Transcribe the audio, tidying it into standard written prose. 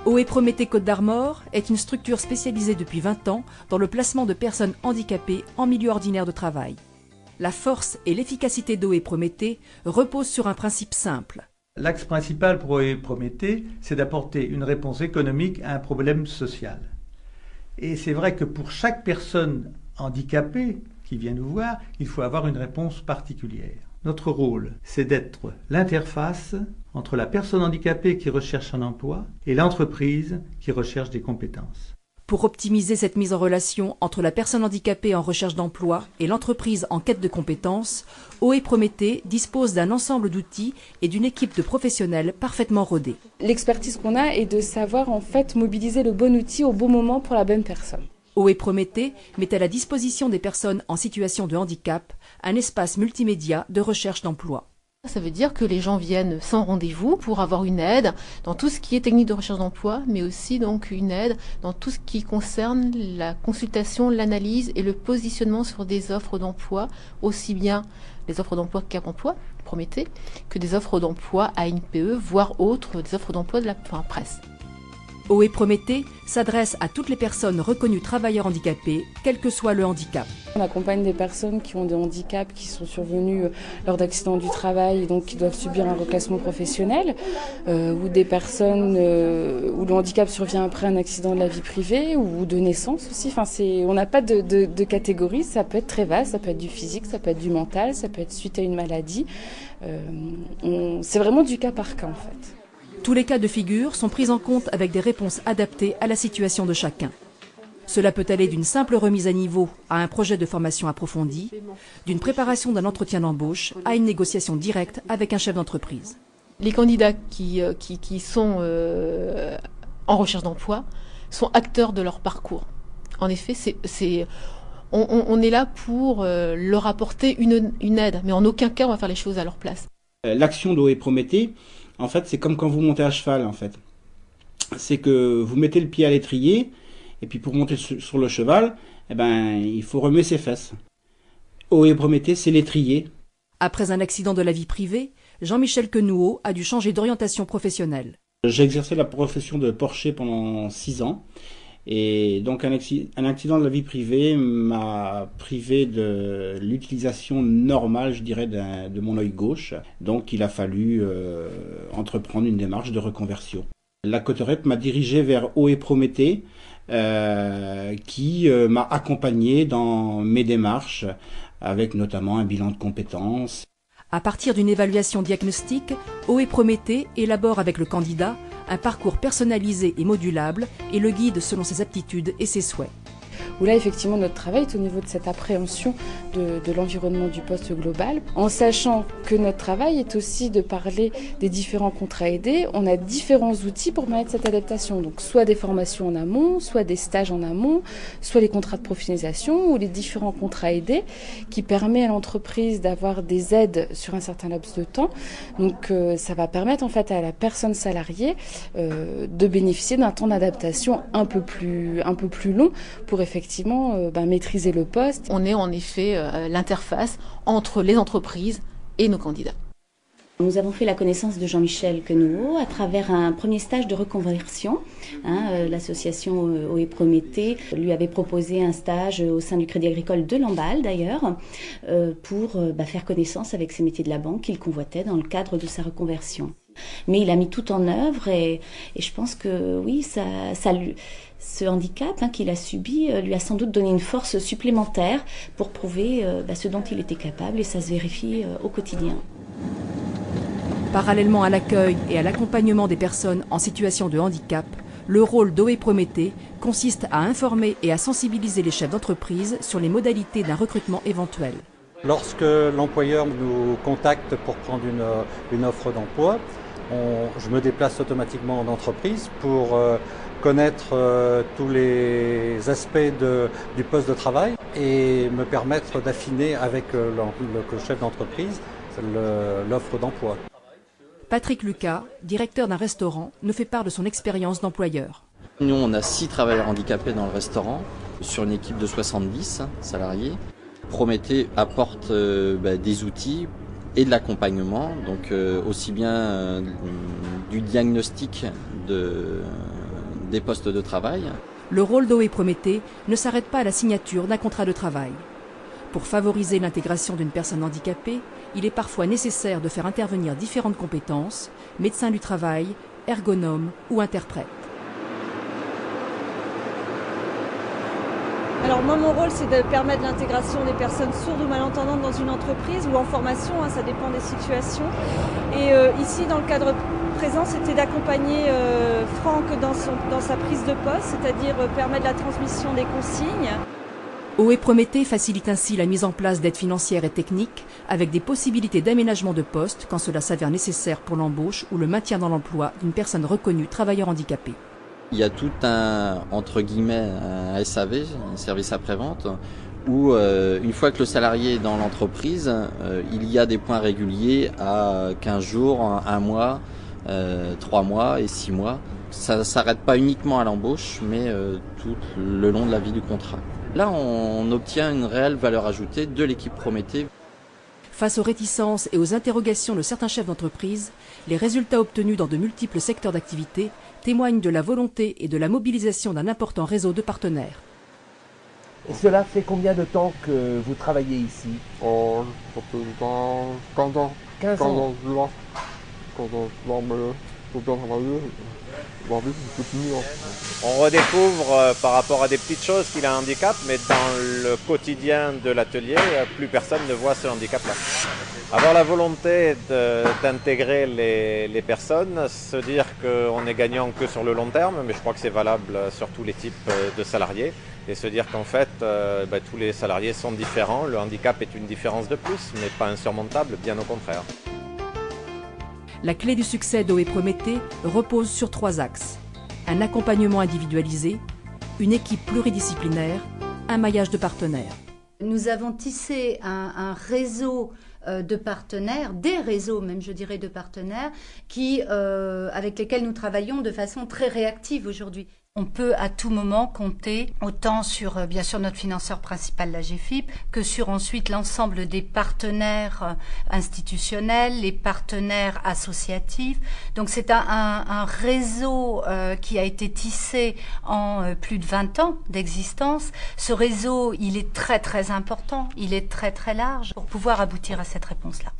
OE Prométhée Côte d'Armor est une structure spécialisée depuis 20 ans dans le placement de personnes handicapées en milieu ordinaire de travail. La force et l'efficacité d'OE Prométhée reposent sur un principe simple. L'axe principal pour OE Prométhée, c'est d'apporter une réponse économique à un problème social. Et c'est vrai que pour chaque personne handicapée qui vient nous voir, il faut avoir une réponse particulière. Notre rôle, c'est d'être l'interface entre la personne handicapée qui recherche un emploi et l'entreprise qui recherche des compétences. Pour optimiser cette mise en relation entre la personne handicapée en recherche d'emploi et l'entreprise en quête de compétences, OE Prométhée dispose d'un ensemble d'outils et d'une équipe de professionnels parfaitement rodés. L'expertise qu'on a est de savoir en fait mobiliser le bon outil au bon moment pour la bonne personne. OE Prométhée met à la disposition des personnes en situation de handicap un espace multimédia de recherche d'emploi. Ça veut dire que les gens viennent sans rendez-vous pour avoir une aide dans tout ce qui est technique de recherche d'emploi, mais aussi donc une aide dans tout ce qui concerne la consultation, l'analyse et le positionnement sur des offres d'emploi, aussi bien les offres d'emploi Cap Emploi, Prométhée, que des offres d'emploi ANPE, voire autres, des offres d'emploi de la presse. OE Prométhée s'adresse à toutes les personnes reconnues travailleurs handicapés, quel que soit le handicap. On accompagne des personnes qui ont des handicaps qui sont survenus lors d'accidents du travail et donc qui doivent subir un reclassement professionnel, ou des personnes où le handicap survient après un accident de la vie privée ou de naissance aussi. Enfin, on n'a pas de catégorie, ça peut être très vaste, ça peut être du physique, ça peut être du mental, ça peut être suite à une maladie. C'est vraiment du cas par cas en fait. Tous les cas de figure sont pris en compte avec des réponses adaptées à la situation de chacun. Cela peut aller d'une simple remise à niveau à un projet de formation approfondie, d'une préparation d'un entretien d'embauche à une négociation directe avec un chef d'entreprise. Les candidats qui sont en recherche d'emploi sont acteurs de leur parcours. En effet, on est là pour leur apporter une aide, mais en aucun cas on va faire les choses à leur place. L'action d'OE Prométhée, en fait, c'est comme quand vous montez à cheval, en fait. C'est que vous mettez le pied à l'étrier, et puis pour monter sur le cheval, il faut remuer ses fesses. OE Prométhée, c'est l'étrier. Après un accident de la vie privée, Jean-Michel Quenouot a dû changer d'orientation professionnelle. J'ai exercé la profession de porcher pendant 6 ans. Et donc un accident de la vie privée m'a privé de l'utilisation normale, je dirais, de mon œil gauche. Donc il a fallu entreprendre une démarche de reconversion. La Coterep m'a dirigé vers OE Prométhée, qui m'a accompagné dans mes démarches, avec notamment un bilan de compétences. À partir d'une évaluation diagnostique, OE Prométhée élabore avec le candidat un parcours personnalisé et modulable et le guide selon ses aptitudes et ses souhaits. Où là, effectivement, notre travail est au niveau de cette appréhension de l'environnement du poste global, en sachant que notre travail est aussi de parler des différents contrats aidés. On a différents outils pour permettre cette adaptation, donc soit des formations en amont, soit des stages en amont, soit les contrats de professionnalisation ou les différents contrats aidés qui permettent à l'entreprise d'avoir des aides sur un certain laps de temps. Donc ça va permettre en fait à la personne salariée de bénéficier d'un temps d'adaptation un peu plus long pour effectivement maîtriser le poste. On est en effet l'interface entre les entreprises et nos candidats. Nous avons fait la connaissance de Jean-Michel Quenouot à travers un premier stage de reconversion. L'association OE Prométhée lui avait proposé un stage au sein du Crédit Agricole de Lamballe d'ailleurs pour faire connaissance avec ces métiers de la banque qu'il convoitait dans le cadre de sa reconversion. Mais il a mis tout en œuvre et je pense que oui, ce handicap qu'il a subi lui a sans doute donné une force supplémentaire pour prouver ce dont il était capable et ça se vérifie au quotidien. Parallèlement à l'accueil et à l'accompagnement des personnes en situation de handicap, le rôle d'OE Prométhée consiste à informer et à sensibiliser les chefs d'entreprise sur les modalités d'un recrutement éventuel. Lorsque l'employeur nous contacte pour prendre une offre d'emploi, je me déplace automatiquement en entreprise pour connaître tous les aspects du poste de travail et me permettre d'affiner avec le chef d'entreprise l'offre d'emploi. Patrick Lucas, directeur d'un restaurant, nous fait part de son expérience d'employeur. Nous, on a 6 travailleurs handicapés dans le restaurant, sur une équipe de 70 salariés. Prométhée apporte des outils et de l'accompagnement, donc aussi bien du diagnostic des postes de travail. Le rôle d'OE Prométhée ne s'arrête pas à la signature d'un contrat de travail. Pour favoriser l'intégration d'une personne handicapée, il est parfois nécessaire de faire intervenir différentes compétences, médecin du travail, ergonome ou interprète. Alors moi, mon rôle, c'est de permettre l'intégration des personnes sourdes ou malentendantes dans une entreprise ou en formation, ça dépend des situations. Et ici, dans le cadre présent, c'était d'accompagner Franck dans sa prise de poste, c'est-à-dire permettre la transmission des consignes. OE Prométhée facilite ainsi la mise en place d'aides financières et techniques avec des possibilités d'aménagement de poste quand cela s'avère nécessaire pour l'embauche ou le maintien dans l'emploi d'une personne reconnue travailleur handicapé. Il y a tout un, entre guillemets, un SAV, un service après-vente, où une fois que le salarié est dans l'entreprise, il y a des points réguliers à 15 jours, 1 mois, 3 mois et 6 mois. Ça ne s'arrête pas uniquement à l'embauche, mais tout le long de la vie du contrat. Là, on obtient une réelle valeur ajoutée de l'équipe Prométhée. Face aux réticences et aux interrogations de certains chefs d'entreprise, les résultats obtenus dans de multiples secteurs d'activité témoignent de la volonté et de la mobilisation d'un important réseau de partenaires. Et cela fait combien de temps que vous travaillez ici? Ça fait 15 ans. 15 ans. Quand on faut bien travailler, on redécouvre par rapport à des petites choses qu'il a un handicap, mais dans le quotidien de l'atelier, plus personne ne voit ce handicap-là. Avoir la volonté d'intégrer les personnes, se dire qu'on n'est gagnant que sur le long terme, mais je crois que c'est valable sur tous les types de salariés, et se dire qu'en fait, tous les salariés sont différents, le handicap est une différence de plus, mais pas insurmontable, bien au contraire. La clé du succès d'OE Prométhée repose sur 3 axes. Un accompagnement individualisé, une équipe pluridisciplinaire, un maillage de partenaires. Nous avons tissé un réseau de partenaires, des réseaux même je dirais de partenaires, avec lesquels nous travaillons de façon très réactive aujourd'hui. On peut à tout moment compter autant sur bien sûr notre financeur principal, la GFIP, que sur ensuite l'ensemble des partenaires institutionnels, les partenaires associatifs. Donc c'est un réseau qui a été tissé en plus de 20 ans d'existence. Ce réseau, il est très très important, il est très très large pour pouvoir aboutir à cette réponse-là.